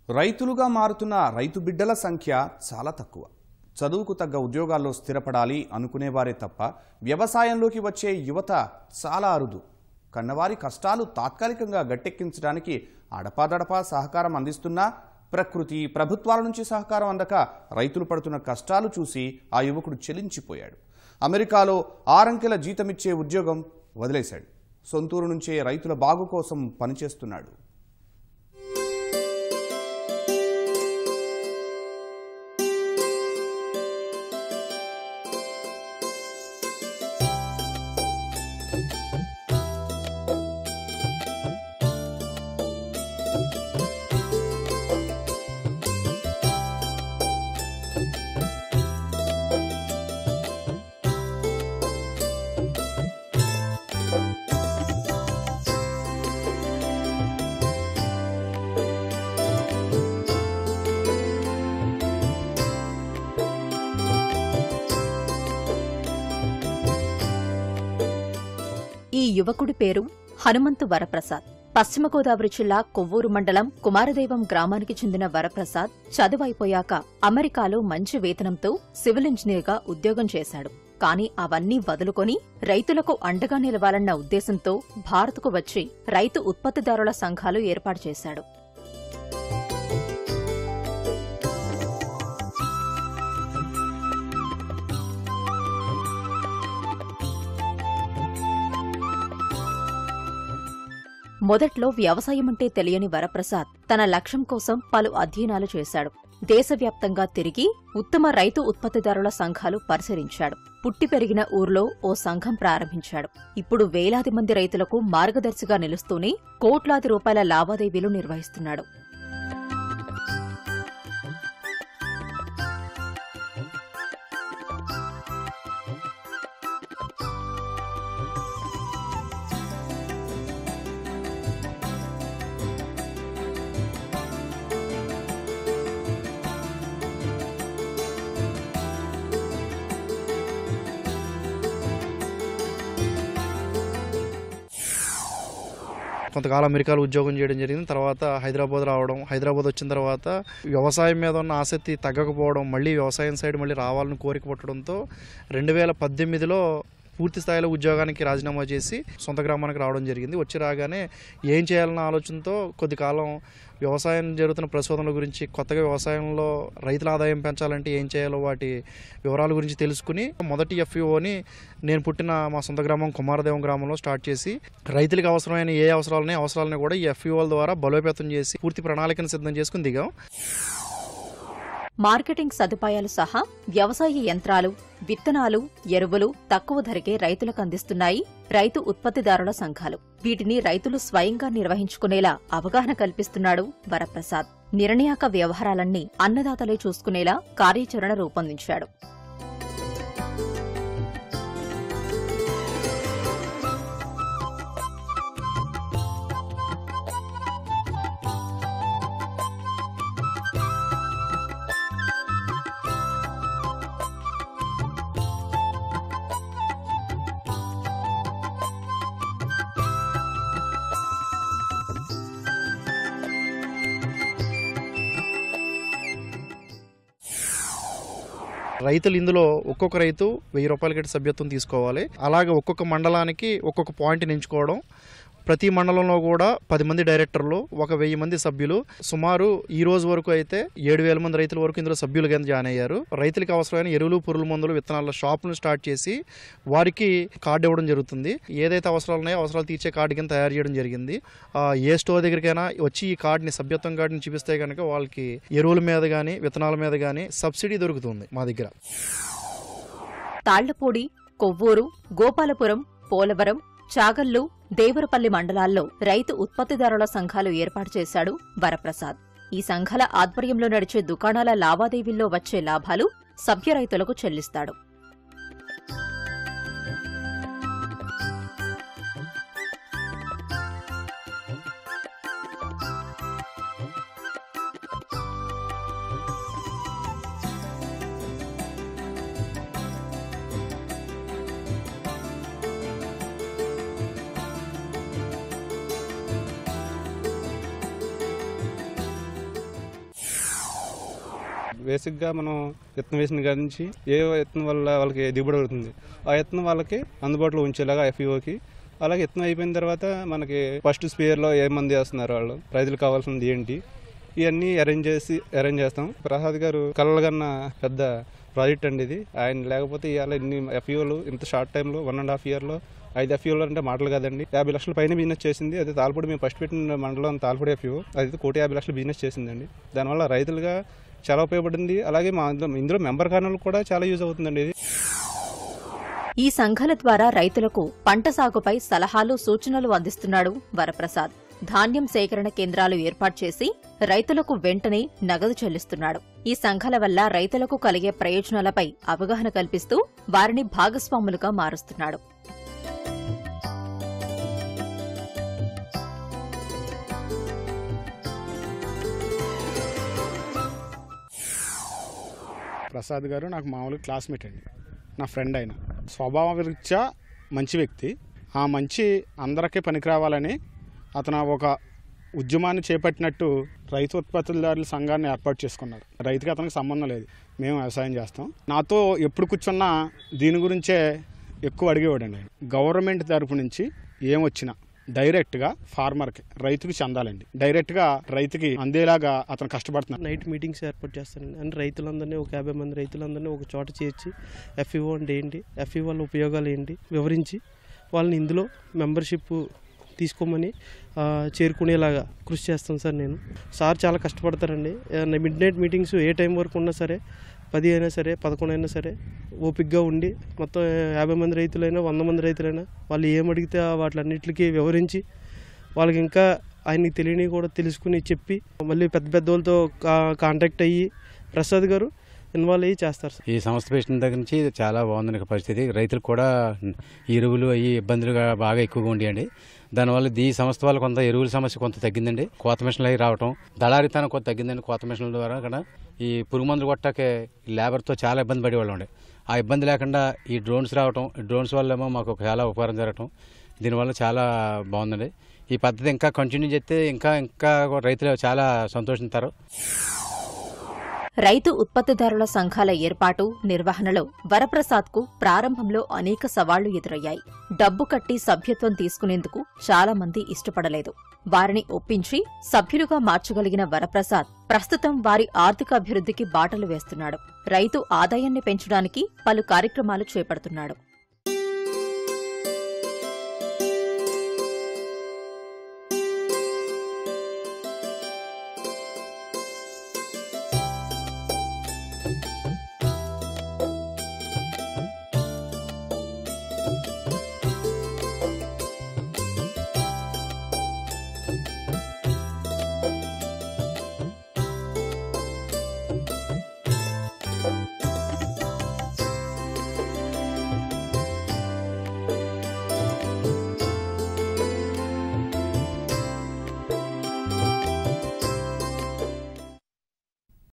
రైతులుగా మారుతున్న రైతు బిడ్డల సంఖ్య చాలా తక్కువ. చదువుకు తగ్గ ఉద్యోగాల్లో స్థిరపడాలి అనుకునేవారే తప్ప వ్యవసాయంలోకి వచ్చే యువత చాలా అరుదు. కన్నవారి కష్టాలు తాత్కాలికంగా గట్టెక్కించడానికి అడపాదడపా సహకారం అందిస్తున్నా ప్రకృతి ప్రభుత్వాల నుంచి సహకారం అందక రైతులు పడుతున్న కష్టాలు చూసి ఆ యువకుడు చెలించిపోయాడు. అమెరికాలో 6 అంకెల జీతమిచ్చే ఉద్యోగం వదిలేశాడు. సొంతూరు నుంచే రైతుల బాగు కోసం పనిచేస్తున్నాడు. ఈ యువకుడి పేరు హనుమంతు వరప్రసాద్. పశ్చిమ గోదావరి జిల్లా కొవ్వూరు మండలం కుమారదేవం గ్రామానికి చెందిన వరప్రసాద్ చదువైపోయాక అమెరికాలో మంచి వేతనంతో సివిల్ ఇంజనీర్గా ఉద్యోగం చేశాడు. కానీ అవన్నీ వదులుకొని రైతులకు అండగా నిలవాలన్న ఉద్దేశంతో భారత్కు వచ్చి రైతు ఉత్పత్తిదారుల సంఘాలు ఏర్పాటు చేశాడు. మొదట్లో వ్యవసాయమంటే తెలియని వరప్రసాద్ తన లక్ష్యం కోసం పలు అధ్యయనాలు చేశాడు. దేశవ్యాప్తంగా తిరిగి ఉత్తమ రైతు ఉత్పత్తిదారుల సంఘాలు పరిశీలించాడు. పుట్టి పెరిగిన ఊర్లో ఓ సంఘం ప్రారంభించాడు. ఇప్పుడు వేలాది మంది రైతులకు మార్గదర్శిగా నిలుస్తూనే కోట్లాది రూపాయల లావాదేవీలు నిర్వహిస్తున్నాడు. కొంతకాలం అమెరికాలో ఉద్యోగం చేయడం జరిగింది. తర్వాత హైదరాబాద్ రావడం, హైదరాబాద్ వచ్చిన తర్వాత వ్యవసాయం మీద ఉన్న ఆసక్తి తగ్గకపోవడం, మళ్ళీ వ్యవసాయం సైడ్ మళ్ళీ రావాలని కోరిక పుట్టడంతో 2018లో పూర్తి స్థాయిలో ఉద్యోగానికి రాజీనామా చేసి సొంత గ్రామానికి రావడం జరిగింది. వచ్చి రాగానే ఏం చేయాలన్న ఆలోచనతో కొద్ది కాలం వ్యవసాయం జరుగుతున్న పరిశోధనల గురించి, కొత్తగా వ్యవసాయంలో రైతుల ఆదాయం పెంచాలంటే ఏం చేయాలో వాటి వివరాల గురించి తెలుసుకుని మొదటి ఎఫ్ఈఓని నేను పుట్టిన మా సొంత గ్రామం కుమారదేవం గ్రామంలో స్టార్ట్ చేసి రైతులకు అవసరమైన ఏ అవసరాలని కూడా ఈ ఎఫ్ఈఓల ద్వారా బలోపేతం చేసి పూర్తి ప్రణాళికను సిద్ధం చేసుకుని దిగాం. మార్కెటింగ్ సదుపాయాలు సహా వ్యవసాయ యంత్రాలు, విత్తనాలు, ఎరువులు తక్కువ ధరకే రైతులకు అందిస్తున్నాయి రైతు ఉత్పత్తిదారుల సంఘాలు. వీటిని రైతులు స్వయంగా నిర్వహించుకునేలా అవగాహన కల్పిస్తున్నాడు వరప్రసాద్. నిర్ణయాక వ్యవహారాలన్నీ అన్నదాతలే చూసుకునేలా కార్యాచరణ రూపొందించాడు. రైతులు ఇందులో ఒక్కొక్క రైతు 1000 రూపాయల కట్టి సభ్యత్వం తీసుకోవాలి. అలాగే ఒక్కొక్క మండలానికి ఒక్కొక్క పాయింట్ని ఎంచుకోవడం. ప్రతి మండలంలో కూడా 10 మంది డైరెక్టర్లు, 1000 మంది సభ్యులు. సుమారు ఈ రోజు వరకు అయితే 7000 మంది రైతుల వరకు ఇందులో సభ్యులుగా జాయిన్ అయ్యారు. రైతులకు అవసరమైన ఎరువులు, పురుగుల మందులు, విత్తనాల షాపులను స్టార్ట్ చేసి వారికి కార్డు ఇవ్వడం జరుగుతుంది. ఏదైతే అవసరాలు ఉన్నాయో అవసరాలు తీర్చే కార్డు కింద తయారు చేయడం జరిగింది. ఏ స్టోర్ దగ్గరికైనా వచ్చి ఈ కార్డుని, సభ్యత్వం కార్డుని చూపిస్తే కనుక వాళ్ళకి ఎరువుల మీద కానీ విత్తనాల మీద కానీ సబ్సిడీ దొరుకుతుంది మా దగ్గర. తాళ్లపూడి, కొవ్వూరు, గోపాలపురం, పోలవరం, చాగల్లు, దేవరపల్లి మండలాల్లో రైతు ఉత్పత్తిదారుల సంఘాలు ఏర్పాటు చేశాడు వరప్రసాద్. ఈ సంఘాల ఆధ్వర్యంలో నడిచే దుకాణాల లావాదేవీల్లో వచ్చే లాభాలు సభ్య రైతులకు చెల్లిస్తాడు. బేసిక్గా మనం విత్తనం వేసిన కాడి నుంచి ఏ విత్తనం వల్ల వాళ్ళకి దిగుబడి అవుతుంది ఆ విత్తనం వాళ్ళకి అందుబాటులో ఉంచేలాగా FEOకి, అలాగే విత్తనం అయిపోయిన తర్వాత మనకి ఫస్ట్ స్పేర్లో ఏ మంది వేస్తున్నారు వాళ్ళు, రైతులకు కావాల్సింది ఏంటి, ఇవన్నీ అరేంజ్ చేస్తాం. ప్రసాద్ గారు కళ్ళగన్న పెద్ద ప్రాజెక్ట్ అండి ఇది. ఆయన లేకపోతే ఇవాళ ఇన్ని FEOలు ఇంత షార్ట్ టైంలో 1.5 ఇయర్లో 5 FEOలు అంటే మాటలు కాదండి. 50 లక్షల పైన బిజినెస్ చేసింది. అది తాల్పూడి మేము ఫస్ట్ పెట్టిన మండలం తాల్పూడి FEO, అది 1,50,00,000 బిజినెస్ చేసిందండి. దానివల్ల రైతులుగా చాలా ఉపయోగపడింది. అలాగే మా ఇందులో మెంబర్ కారణాలకు కూడా చాలా యూజ్ అవుతుందండి ఇది. ఈ సంఘాల ద్వారా రైతులకు పంట సాగుపై సలహాలు, సూచనలు అందిస్తున్నాడు వరప్రసాద్. ధాన్యం సేకరణ కేంద్రాలు ఏర్పాటు చేసి రైతులకు వెంటనే నగదు చెల్లిస్తున్నాడు. ఈ సంఘాల వల్ల రైతులకు కలిగే ప్రయోజనాలపై అవగాహన కల్పిస్తూ వారిని భాగస్వాములుగా మారుస్తున్నాడు. ప్రసాద్ గారు నాకు మామూలుగా క్లాస్మేట్ అండి, నా ఫ్రెండ్ అయిన. స్వభావ రీత్యా మంచి వ్యక్తి. ఆ మంచి అందరికీ పనికి రావాలని అతను ఒక ఉద్యమాన్ని చేపట్టినట్టు రైతు ఉత్పత్తిదారుల సంఘాన్ని ఏర్పాటు చేసుకున్నాడు. రైతుకి అతనికి సంబంధం లేదు, మేము వ్యవసాయం చేస్తాం. నాతో ఎప్పుడు కూర్చున్నా దీని గురించే ఎక్కువ అడిగేవాడండి. గవర్నమెంట్ తరపు నుంచి ఏమొచ్చినా డైరెక్ట్గా ఫార్మర్కి, రైతుకి చెందాలండి. డైరెక్ట్గా రైతుకి అందేలాగా అతను కష్టపడుతున్నాడు. నైట్ మీటింగ్స్ ఏర్పాటు చేస్తానండి. అంటే రైతులందరినీ ఒక 50 మంది రైతులందరినీ ఒక చోట చేర్చి FEO అంటే ఏంటి, FEO వల్ల ఉపయోగాలు ఏంటి వివరించి వాళ్ళని ఇందులో మెంబర్షిప్ తీసుకోమని చేరుకునేలాగా కృషి చేస్తాను సార్. సార్ చాలా కష్టపడతారండి. మిడ్ నైట్ మీటింగ్స్ ఏ టైం వరకు ఉన్నా సరే, 10 అయినా సరే 11 అయినా సరే ఓపికగా ఉండి మొత్తం 50 మంది రైతులైనా 100 మంది రైతులైనా వాళ్ళు ఏమడిగితే వాటిలన్నిటికీ వివరించి వాళ్ళకి ఇంకా ఆయనకి తెలియని కూడా తెలుసుకుని చెప్పి మళ్ళీ పెద్ద వాళ్ళతో కాంటాక్ట్ అయ్యి ప్రసాద్ గారు ఇన్వాల్వ్ అయ్యి చేస్తారు సార్. ఈ సంస్థ పెట్టిన దగ్గర నుంచి చాలా బాగుంది పరిస్థితి. రైతులకు కూడా ఎరువులు అవి ఇబ్బందులు బాగా ఎక్కువగా ఉండేయండి. దానివల్ల ఈ సంస్థ వల్ల కొంత ఎరువుల సమస్య కొంత తగ్గిందండి. కోత మిషన్లు అవి రావటం, దళారితనం కొంత తగ్గిందండి. కోత మిషన్ల ద్వారా కూడా ఈ పురుగు మందులు కొట్టాకే లేబర్తో చాలా ఇబ్బంది పడేవాళ్ళు ఉండే. ఆ ఇబ్బంది లేకుండా ఈ డ్రోన్స్ రావటం, ఈ డ్రోన్స్ వల్లేమో మాకు చాలా ఉపకారం జరగటం, దీనివల్ల చాలా బాగుందండి. ఈ పద్ధతి ఇంకా కంటిన్యూ చేస్తే ఇంకా రైతులు చాలా సంతోషిస్తారు. రైతు ఉత్పత్తిదారుల సంఘాల ఏర్పాటు, నిర్వహణలో వరప్రసాద్కు ప్రారంభంలో అనేక సవాళ్లు ఎదురయ్యాయి. డబ్బు కట్టి సభ్యత్వం తీసుకునేందుకు చాలా మంది ఇష్టపడలేదు. వారిని ఒప్పించి సభ్యులుగా మార్చగలిగిన వరప్రసాద్ ప్రస్తుతం వారి ఆర్థికాభివృద్ధికి బాటలు వేస్తున్నాడు. రైతు ఆదాయాన్ని పెంచడానికి పలు కార్యక్రమాలు చేపడుతున్నాడు.